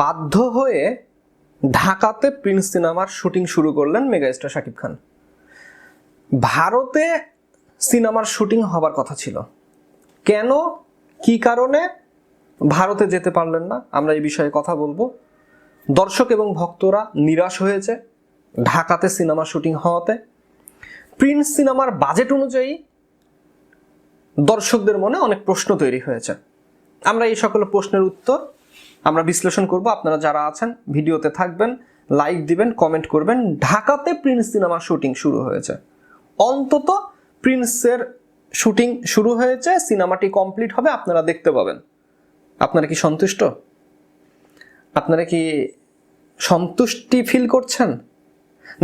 বাধ্য হয়ে ঢাকাতে প্রিন্স সিনেমার শুটিং শুরু করলেন মেগাস্টার শাকিব খান। ভারতে সিনেমার শুটিং হবার কথা ছিল, কেন কি কারণে ভারতে যেতে পারলেন না, আমরা এই বিষয়ে কথা বলবো। দর্শক এবং ভক্তরা নিরাশ হয়েছে ঢাকাতে সিনেমা শুটিং হওয়াতে। প্রিন্স সিনেমার বাজেট অনুযায়ী দর্শকদের মনে অনেক প্রশ্ন তৈরি হয়েছে। আমরা এই সকল প্রশ্নের উত্তর আমরা বিশ্লেষণ করব। আপনারা যারা আছেন ভিডিওতে থাকবেন, লাইক দিবেন, কমেন্ট করবেন। ঢাকাতে প্রিন্স সিনেমার শুটিং শুরু হয়েছে, অন্তত প্রিন্সের শুটিং শুরু হয়েছে, সিনেমাটি কমপ্লিট হবে, আপনারা দেখতে পাবেন। আপনারা কি সন্তুষ্ট? আপনারা কি সন্তুষ্টি ফিল করছেন,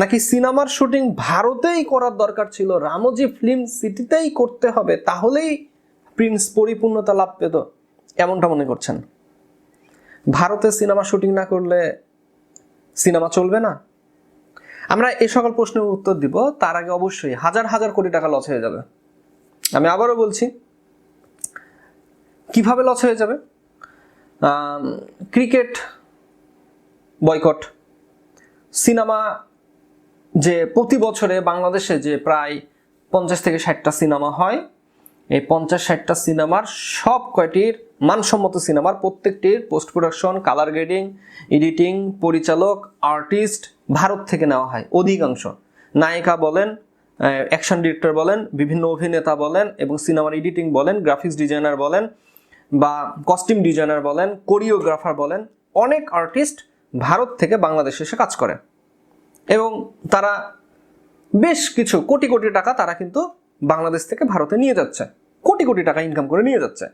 নাকি সিনেমার শুটিং ভারতেই করার দরকার ছিল, রামোজি ফিল্ম সিটিতেই করতে হবে, তাহলেই প্রিন্স পরিপূর্ণতা লাভ পেত, এমনটা মনে করছেন? ভারতে সিনেমা শুটিং না করলে সিনেমা চলবে না? আমরা এই সকল প্রশ্নের উত্তর দিব। তার আগে অবশ্যই হাজার হাজার কোটি টাকা লস হয়ে যাবে। আমি আবারও বলছি, কিভাবে লস হয়ে যাবে? ক্রিকেট বয়কট, সিনেমা যে প্রতি বছরে বাংলাদেশে যে প্রায় 50 থেকে 60টা সিনেমা হয়, এই 50-60টা সিনেমার সব কয়টির মানসম্মত সিনেমার প্রত্যেকটির post production, colour grading, editing, পরিচালক, আর্টিস্ট ভারত থেকে নেওয়া হয় অধিকাংশ। নায়িকা বলেন, অ্যাকশন ডিরেক্টর বলেন, বিভিন্ন অভিনেতা বলেন, এবং সিনেমার এডিটিং বলেন, গ্রাফিক্স ডিজাইনার বলেন, বা কস্টিউম ডিজাইনার বলেন, কোরিওগ্রাফার বলেন, অনেক আর্টিস্ট ভারত থেকে বাংলাদেশে এসে কাজ করে, এবং তারা বেশ কিছু কোটি কোটি টাকা তারা কিন্তু বাংলাদেশ থেকে ভারতে নিয়ে যাচ্ছে, কোটি কোটি টাকা ইনকাম করে নিয়ে যাচ্ছে।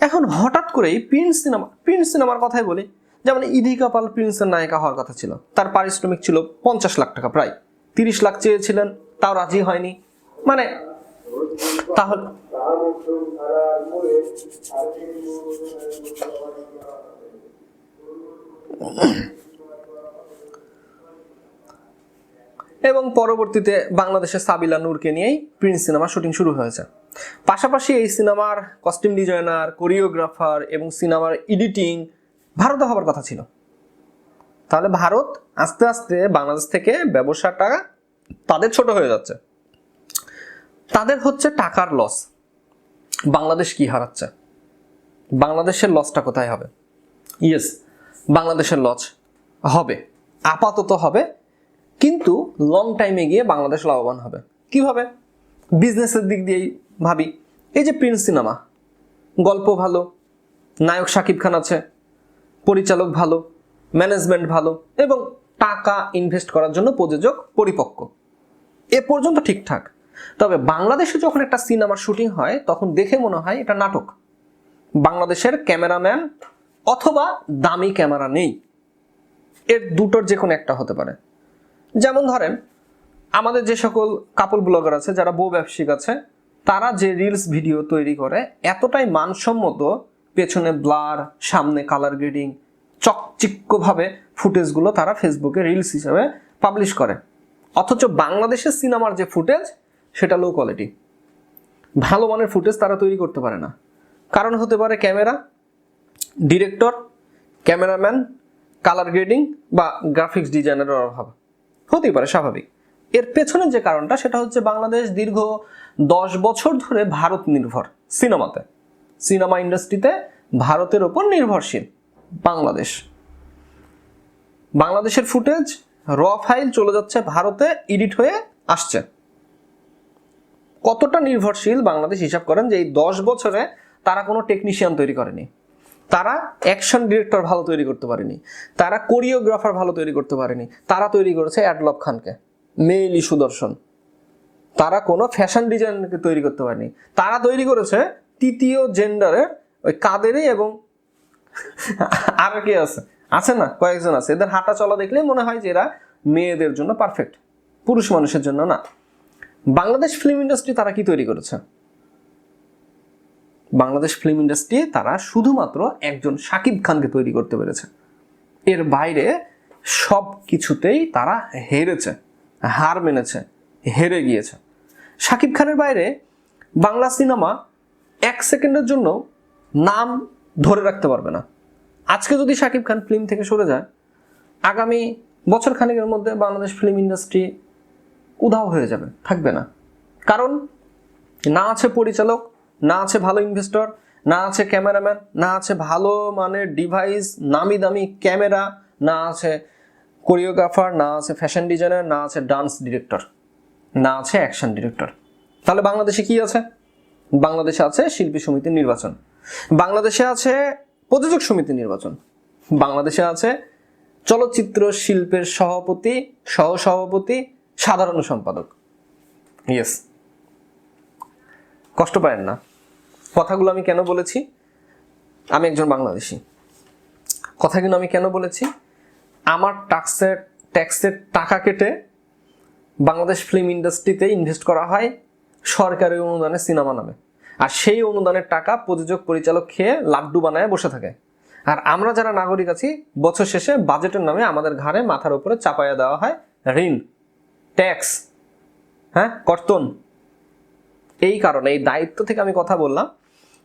এখন হঠাৎ করেই প্রিন্স সিনেমার কথাই বলি, যেমন ইদিকা পাল প্রিন্সের নায়িকা হওয়ার কথা ছিল, তার পারিশ্রমিক ছিল 50 লাখ টাকা, প্রায় 30 লাখ চেয়েছিলেন, তাও রাজি হয়নি। মানে তাহলে এবং পরবর্তীতে বাংলাদেশের সাবিলা নূরকে নিয়েই প্রিন্স সিনেমার শুটিং শুরু হয়েছে। পাশাপাশি এই সিনেমার কস্টিউম ডিজাইনার, কোরিওগ্রাফার এবং সিনেমার এডিটিং ভারতে হবার কথা ছিল। তাহলে ভারত আস্তে আস্তে বাংলাদেশ থেকে ব্যবসাটা তাদের ছোট হয়ে যাচ্ছে, তাদের হচ্ছে টাকার লস। বাংলাদেশ কি হারাচ্ছে? বাংলাদেশের লসটা কোথায় হবে? ইয়েস, বাংলাদেশের লস হবে, আপাতত হবে, কিন্তু লং টাইমে গিয়ে বাংলাদেশ লাভবান হবে। কিভাবে? বিজনেসের দিক দিয়েই ভাবি। এই যে প্রিন্স সিনেমা, গল্প ভালো, নায়ক শাকিব খান আছে, পরিচালক ভালো, ম্যানেজমেন্ট ভালো, এবং টাকা ইনভেস্ট করার জন্য প্রযোজক পরিপক্ক, এ পর্যন্ত ঠিকঠাক। তবে বাংলাদেশে যখন একটা সিনেমার শুটিং হয় তখন দেখে মনে হয় এটা নাটক। বাংলাদেশের ক্যামেরাম্যান অথবা দামি ক্যামেরা নেই, এর দুটোর যে কোনো একটা হতে পারে। যেমন ধরেন, আমাদের যে সকল কাপল ব্লগার আছে, যারা বউ ব্যবসায়িক আছে, তারা যে রিলস ভিডিও তৈরি করে এতটাই মানসম্মত, পেছনে ব্লার, সামনে কালার গ্রেডিং, চকচিক্যভাবে ফুটেজগুলো তারা ফেসবুকে রিলস হিসেবে পাবলিশ করে। অথচ বাংলাদেশের সিনেমার যে ফুটেজ সেটা লো কোয়ালিটি, ভালো মানের ফুটেজ তারা তৈরি করতে পারে না। কারণ হতে পারে camera, director, cameraman, colour grading বা গ্রাফিক্স ডিজাইনারের অভাব, হতেই পারে, স্বাভাবিক। এর পেছনে যে কারণটা সেটা হচ্ছে বাংলাদেশ দীর্ঘ 10 বছর ধরে ভারত নির্ভর সিনেমাতে, সিনেমা ইন্ডাস্ট্রিতে ভারতের ওপর নির্ভরশীল বাংলাদেশের ফুটেজ র ফাইল চলে যাচ্ছে ভারতে, এডিট হয়ে আসছে। কতটা নির্ভরশীল বাংলাদেশ হিসাব করেন যে এই 10 বছরে তারা কোনো টেকনিশিয়ান তৈরি করেনি, তারা অ্যাকশন ডিরেক্টর ভালো তৈরি করতে পারেনি, তারা কোরিওগ্রাফার ভালো তৈরি করতে পারেনি, তারা তৈরি করেছে অ্যাডলব খানকে, মেইলি সুদর্শন। তারা কোনো ফ্যাশন ডিজাইনারকে তৈরি করতে পারেনি, তারা তৈরি করেছে তৃতীয় জেন্ডারের ওই কাদেরই, এবং আর কে আছে না, কয়েকজন আছে, এদের হাঁটা চলা দেখলে মনে হয় যে এরা মেয়েদের জন্য পারফেক্ট, পুরুষ মানুষের জন্য না। বাংলাদেশ ফিল্ম ইন্ডাস্ট্রি তারা কি তৈরি করেছে? বাংলাদেশ ফিল্ম ইন্ডাস্ট্রি তারা শুধুমাত্র একজন শাকিব খানকে তৈরি করতে পেরেছে, এর বাইরে সব কিছুতেই তারা হেরেছে, হার মেনেছে, হেরে গিয়েছে। শাকিব খানের বাইরে বাংলা সিনেমা 1 সেকেন্ডের জন্য নাম ধরে রাখতে পারবে না। আজকে যদি শাকিব খান ফিল্ম থেকে সরে যায়, আগামী বছর খানেকের মধ্যে বাংলাদেশ ফিল্ম ইন্ডাস্ট্রি উধাও হয়ে যাবে, থাকবে না। কারণ না আছে পরিচালক, না আছে ভালো ইনভেস্টর, না আছে ক্যামেরাম্যান, না আছে ভালো মানের ডিভাইস, নামি দামি ক্যামেরা, না আছে কোরিওগ্রাফার, না আছে ফ্যাশন ডিজাইনার, না আছে ডান্স ডিরেক্টর, না আছে অ্যাকশন ডিরেক্টর। তাহলে বাংলাদেশে কি আছে? বাংলাদেশে আছে শিল্পী সমিতির নির্বাচন, বাংলাদেশে আছে প্রযোজক সমিতির নির্বাচন, বাংলাদেশে আছে চলচ্চিত্র শিল্পের সভাপতি, সহসভাপতি, সাধারণ সম্পাদক। ইয়েস, কষ্ট পায়েন না। কথাগুলো আমি কেন বলেছি? আমি একজন বাংলাদেশি। কথাগুলো আমি কেন বলেছি? আমার ট্যাক্সের টাকা কেটে বাংলাদেশ ফিল্ম ইন্ডাস্ট্রিতে ইনভেস্ট করা হয় সরকারি অনুদানে সিনেমা নামে, আর সেই অনুদানের টাকা প্রযোজক পরিচালক খেয়ে লাড্ডু বানায় বসে থাকে। আর আমরা যারা নাগরিক আছি, বছর শেষে বাজেটের নামে আমাদের ঘাড়ে মাথার উপরে চাপাইয়া দেওয়া হয় ঋণ, ট্যাক্স, কর্তন। এই কারণে এই দায়িত্ব থেকে আমি কথা বললাম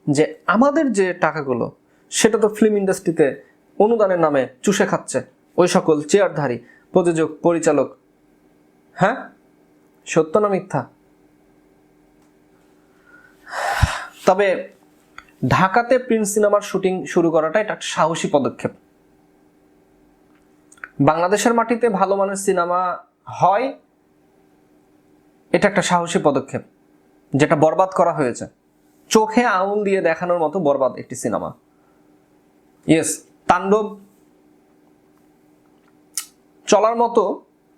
যে আমাদের যে টাকাগুলো সেটা তো ফিল্ম ইন্ডাস্ট্রিতে অনুদানের নামে চুষে খাচ্ছে ওই সকল চেয়ারধারী প্রযোজক পরিচালক। সত্য না মিথ্যা? তবে ঢাকাতে প্রিন্স সিনেমার শুটিং শুরু করাটা এটা একটা সাহসী পদক্ষেপ। বাংলাদেশের মাটিতে ভালো মানের সিনেমা হয়, এটা একটা সাহসী পদক্ষেপ, যেটা বরবাদ করা হয়েছে, চোখে আঙুল দিয়ে দেখানোর মতো বরবাদ একটি সিনেমা। ইয়েস, তাণ্ডব চলার মতো,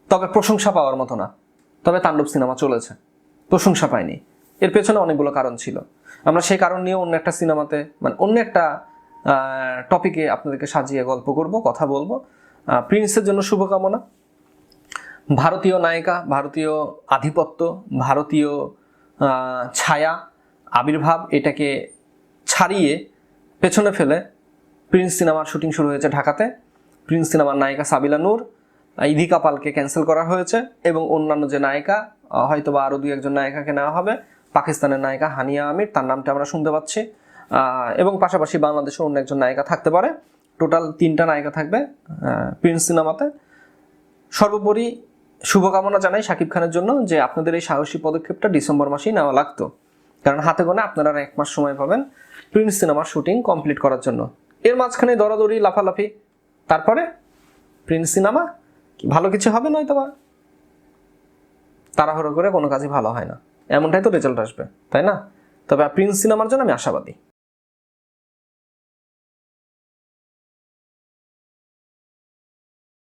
তবে প্রশংসা পাওয়ার মতো না। তবে তাণ্ডব সিনেমা চলেছে, প্রশংসা পায়নি। এর পেছনে অনেকগুলো কারণ ছিল। আমরা সেই কারণ নিয়ে অন্য একটা সিনেমাতে, মানে অন্য একটা টপিকে আপনাদেরকে সাজিয়ে গল্প করব, কথা বলবো। প্রিন্সের জন্য শুভকামনা। ভারতীয় নায়িকা, ভারতীয় আধিপত্য, ভারতীয় ছায়া, আবির্ভাব, এটাকে ছাড়িয়ে পেছনে ফেলে প্রিন্স সিনেমার শুটিং শুরু হয়েছে ঢাকাতে। প্রিন্স সিনেমার নায়িকা সাবিলা নূর, ইধিকা পালকে ক্যান্সেল করা হয়েছে এবং অন্যান্য যে নায়িকা, হয়তো বা আরও 2-1 জন নায়িকাকে নেওয়া হবে। পাকিস্তানের নায়িকা হানিয়া আমির, তার নামটা আমরা শুনতে পাচ্ছি, এবং পাশাপাশি বাংলাদেশের অন্য একজন নায়িকা থাকতে পারে। টোটাল 3টা নায়িকা থাকবে প্রিন্স সিনেমাতে। সর্বোপরি শুভকামনা জানাই শাকিব খানের জন্য, যে আপনাদের এই সাহসী পদক্ষেপটা ডিসেম্বর মাসেই নেওয়া লাগতো, কারণ হাতে গোনা আপনারা 1 মাস সময় পাবেন প্রিন্স সিনেমার শুটিং কমপ্লিট করার জন্য। এর মাঝখানে দরাদরি, লাফালাফি, তারপরে প্রিন্স সিনেমা ভালো কিছু হবে, নয়তো বা তাড়াহুড়ো করে কোনো কাজই ভালো হয় না, এমনটাই তো রেজাল্ট আসবে, তাই না? তবে প্রিন্স সিনেমার জন্য আমি আশাবাদী।